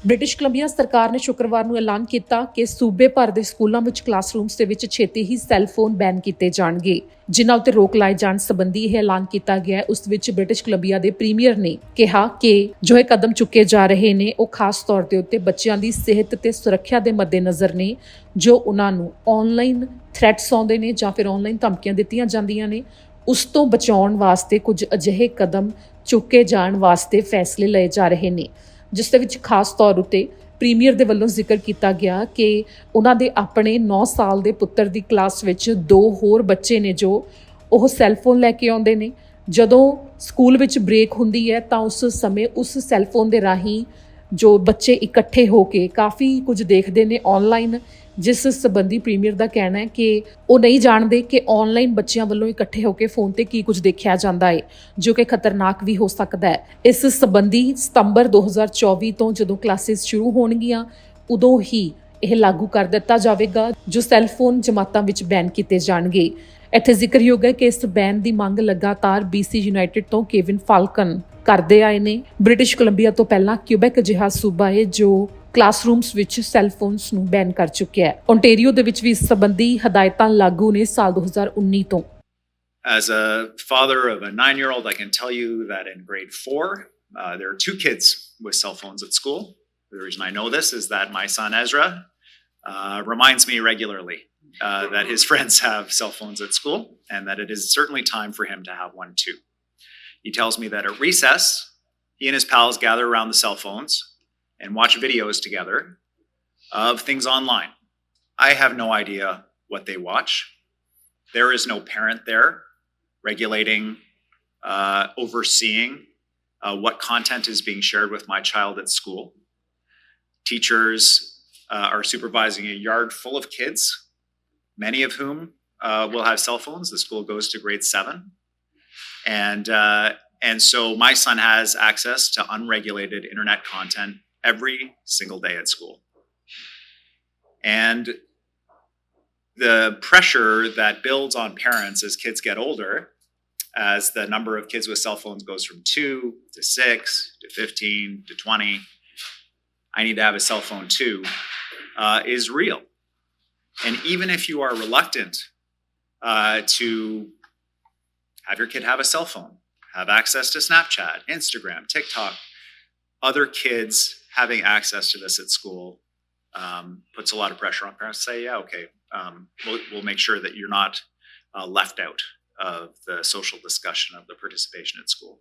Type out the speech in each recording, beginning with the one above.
British Columbia ਸਰਕਾਰ ਨੇ ਸ਼ੁੱਕਰਵਾਰ ਨੂੰ ਐਲਾਨ ਕੀਤਾ ਕਿ ਸੂਬੇ ਭਰ ਦੇ ਸਕੂਲਾਂ ਵਿੱਚ ਕਲਾਸਰੂਮਸ ਦੇ ਵਿੱਚ ਛੇਤੀ ਹੀ ਸੈੱਲਫੋਨ ਬੈਨ ਕੀਤੇ ਜਾਣਗੇ। ਜਿਨ੍ਹਾਂ ਉੱਤੇ ਰੋਕ ਲਾਏ ਜਾਣ ਸੰਬੰਧੀ ਇਹ ਐਲਾਨ ਕੀਤਾ ਗਿਆ ਹੈ। ਉਸ ਵਿੱਚ ਬ੍ਰਿਟਿਸ਼ ਕੋਲੰਬੀਆ ਦੇ ਪ੍ਰੀਮੀਅਰ ਨੇ ਕਿਹਾ ਕਿ ਜੋ ਇਹ ਕਦਮ ਚੁੱਕੇ ਜਾ ਰਹੇ ਨੇ ਉਹ ਖਾਸ ਤੌਰ ਦੇ ਉੱਤੇ ਬੱਚਿਆਂ ਦੀ ਸਿਹਤ ਤੇ ਸੁਰੱਖਿਆ ਦੇ ਮੱਦੇਨਜ਼ਰ ਨੇ, ਜੋ ਉਹਨਾਂ ਨੂੰ ਆਨਲਾਈਨ ਥ੍ਰੈਟਸ ਆਉਂਦੇ ਨੇ ਜਾਂ ਫਿਰ ਆਨਲਾਈਨ ਧਮਕੀਆਂ ਦਿੱਤੀਆਂ ਜਾਂਦੀਆਂ ਨੇ, ਉਸ ਤੋਂ ਬਚਾਉਣ ਵਾਸਤੇ ਕੁਝ ਅਜਿਹੇ ਕਦਮ ਚੁੱਕੇ ਜਾਣ ਵਾਸਤੇ ਫੈਸਲੇ ਲਏ ਜਾ ਰਹੇ ਨੇ, ਜਿਸ ਦੇ ਵਿੱਚ ਖਾਸ ਤੌਰ ਉੱਤੇ ਪ੍ਰੀਮੀਅਰ ਦੇ ਵੱਲੋਂ ਜ਼ਿਕਰ ਕੀਤਾ ਗਿਆ ਕਿ ਉਹਨਾਂ ਦੇ ਆਪਣੇ 9 ਸਾਲ ਦੇ ਪੁੱਤਰ ਦੀ ਕਲਾਸ ਵਿੱਚ 2 ਹੋਰ ਬੱਚੇ ਨੇ ਜੋ ਉਹ ਸੈੱਲਫੋਨ ਲੈ ਕੇ ਆਉਂਦੇ ਨੇ। ਜਦੋਂ ਸਕੂਲ ਵਿੱਚ ਬ੍ਰੇਕ ਹੁੰਦੀ ਹੈ ਤਾਂ ਉਸ ਸਮੇਂ ਉਸ ਸੈੱਲਫੋਨ ਦੇ ਰਾਹੀਂ ਜੋ ਬੱਚੇ ਇਕੱਠੇ ਹੋ ਕੇ ਕਾਫੀ ਕੁਝ ਦੇਖਦੇ ਨੇ ਆਨਲਾਈਨ, ਜਿਸ ਸੰਬੰਧੀ ਪ੍ਰੀਮੀਅਰ ਦਾ ਕਹਿਣਾ ਹੈ ਕਿ ਉਹ ਨਹੀਂ ਜਾਣਦੇ ਕਿ ਆਨਲਾਈਨ ਬੱਚਿਆਂ ਵੱਲੋਂ ਇਕੱਠੇ ਹੋ ਕੇ ਫੋਨ ਤੇ ਕੀ ਕੁਝ ਦੇਖਿਆ ਜਾਂਦਾ ਹੈ, ਜੋ ਕਿ ਖਤਰਨਾਕ ਵੀ ਹੋ ਸਕਦਾ ਹੈ। ਇਸ ਸੰਬੰਧੀ ਸਤੰਬਰ 2024 ਤੋਂ ਜਦੋਂ ਕਲਾਸਿਸ ਸ਼ੁਰੂ ਹੋਣਗੀਆਂ ਉਦੋਂ ਹੀ ਇਹ ਲਾਗੂ ਕਰ ਦਿੱਤਾ ਜਾਵੇਗਾ, ਜੋ ਸੈੱਲਫੋਨ ਜਮਾਤਾਂ ਵਿੱਚ ਬੈਨ ਕੀਤੇ ਜਾਣਗੇ। ਇੱਥੇ ਜ਼ਿਕਰਯੋਗ ਹੈ ਕਿ ਇਸ ਬੈਨ ਦੀ ਮੰਗ ਲਗਾਤਾਰ BC ਯੂਨਾਈਟਿਡ ਤੋਂ ਕੇਵਿਨ ਫਾਲਕਨ ਕਰਦੇ ਆਏ ਨੇ। ਬ੍ਰਿਟਿਸ਼ ਕੋਲੰਬੀਆ ਤੋਂ ਪਹਿਲਾਂ ਕਿਊਬੈਕ ਅਜਿਹਾ ਸੂਬਾ ਹੈ ਜੋ ਕਲਾਸਰੂਮਸ ਵਿੱਚ ਸੈੱਲਫੋਨਸ ਨੂੰ ਬੈਨ ਕਰ ਚੁੱਕਿਆ ਹੈ। ਓਨਟਾਰੀਓ ਦੇ ਵਿੱਚ ਵੀ ਇਸ ਸੰਬੰਧੀ ਹਦਾਇਤਾਂ ਲਾਗੂ ਨੇ ਸਾਲ 2019 ਤੋਂ। As a father of a 9-year-old, I can tell you that in grade 4, there are 2 kids with cell phones at school. The reason I know this is that my son Ezra reminds me regularly that his friends have cell phones at school and that it is certainly time for him to have one too. He tells me that at recess, he and his pals gather around the cell phones and watch videos together of things online. I have no idea what they watch. There is no parent there regulating, overseeing what content is being shared with my child at school. Teachers are supervising a yard full of kids, many of whom will have cell phones. The school goes to grade 7. And so my son has access to unregulated internet content every single day at school. And the pressure that builds on parents as kids get older, as the number of kids with cell phones goes from 2 to 6 to 15 to 20, I need to have a cell phone too, is real. And even if you are reluctant to have your kid have a cell phone, have access to Snapchat, Instagram, TikTok, other kids having access to this at school puts a lot of pressure on parents to say, yeah, okay, we'll make sure that you're not left out of the social discussion of the participation at school.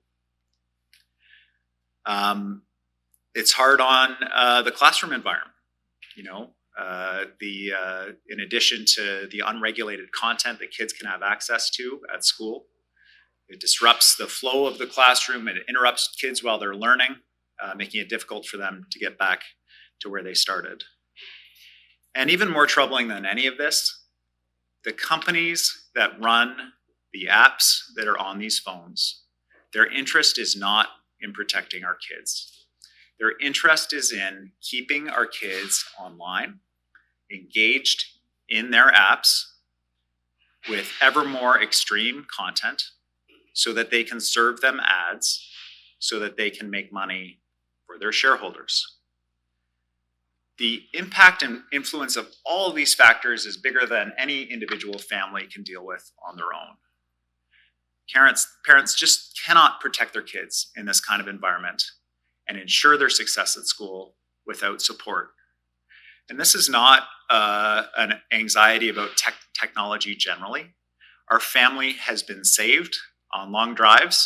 It's hard on the classroom environment, you know. In addition to the unregulated content that kids can have access to at school, it disrupts the flow of the classroom and it interrupts kids while they're learning, making it difficult for them to get back to where they started. And even more troubling than any of this, the companies that run the apps that are on these phones, their interest is not in protecting our kids. Their interest is in keeping our kids online, engaged in their apps with ever more extreme content so that they can serve them ads so that they can make money for their shareholders. The impact and influence of all of these factors is bigger than any individual family can deal with on their own. Parents just cannot protect their kids in this kind of environment and ensure their success at school without support. And this is not an anxiety about technology generally. Our family has been saved on long drives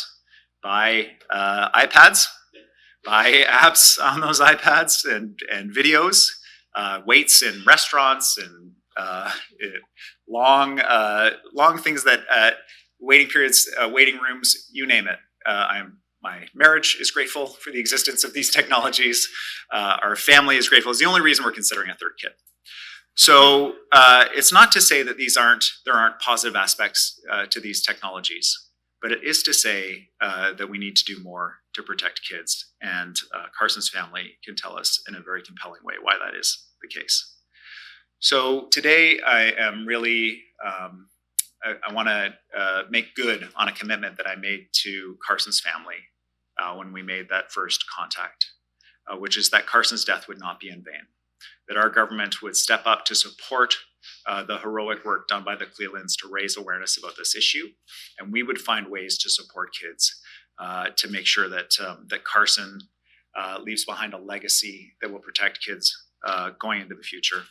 by iPads, by apps on those iPads and videos, waits in restaurants and long things that waiting periods, waiting rooms, you name it. My marriage is grateful for the existence of these technologies. Our family is grateful. It's the only reason we're considering a 3rd kid. So it's not to say that there aren't positive aspects to these technologies. But it is to say that we need to do more to protect kids. And Carson's family can tell us in a very compelling way why that is the case. So today I am really, I want to make good on a commitment that I made to Carson's family when we made that first contact. which is that Carson's death would not be in vain, that our government would step up to support the heroic work done by the Clelands to raise awareness about this issue, and we would find ways to support kids to make sure that that Carson leaves behind a legacy that will protect kids going into the future.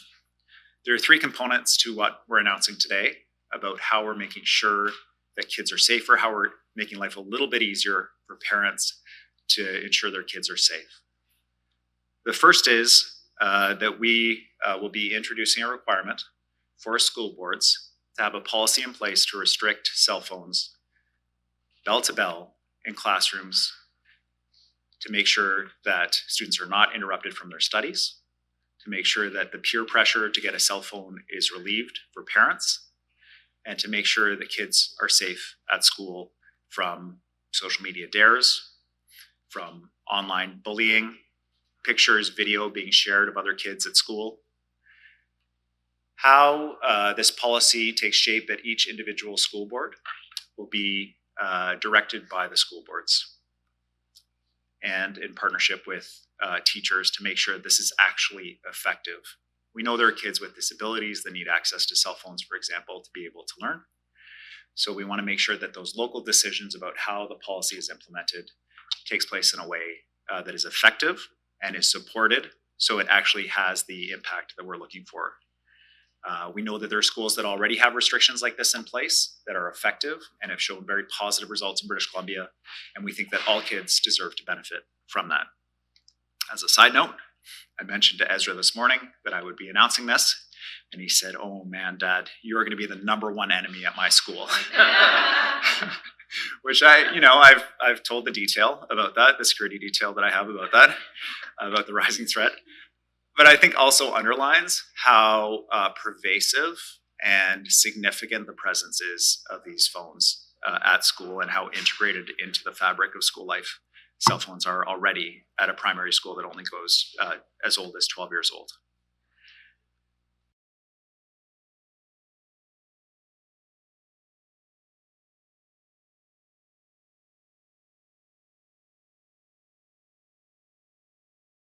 There are three components to what we're announcing today about how we're making sure that kids are safer, how we're making life a little bit easier for parents to ensure their kids are safe. The first is that we will be introducing a requirement for school boards to have a policy in place to restrict cell phones bell to bell in classrooms to make sure that students are not interrupted from their studies, to make sure that the peer pressure to get a cell phone is relieved for parents, and to make sure that kids are safe at school from social media dares, from online bullying, pictures, video being shared of other kids at school. How this policy takes shape at each individual school board will be directed by the school boards and in partnership with teachers to make sure this is actually effective. We know there are kids with disabilities that need access to cell phones, for example, to be able to learn. So we want to make sure that those local decisions about how the policy is implemented takes place in a way that is effective and is supported, so it actually has the impact that we're looking for. We know that there are schools that already have restrictions like this in place that are effective and have shown very positive results in British Columbia, and we think that all kids deserve to benefit from that. As a side note, I mentioned to Ezra this morning that I would be announcing this, and he said, "Oh man, Dad, you're going to be the #1 enemy at my school." Which I've told the detail about that, the security detail that I have about that, about the rising threat. But I think also underlines how pervasive and significant the presence is of these phones at school and how integrated into the fabric of school life cell phones are already at a primary school that only goes as old as 12 years old.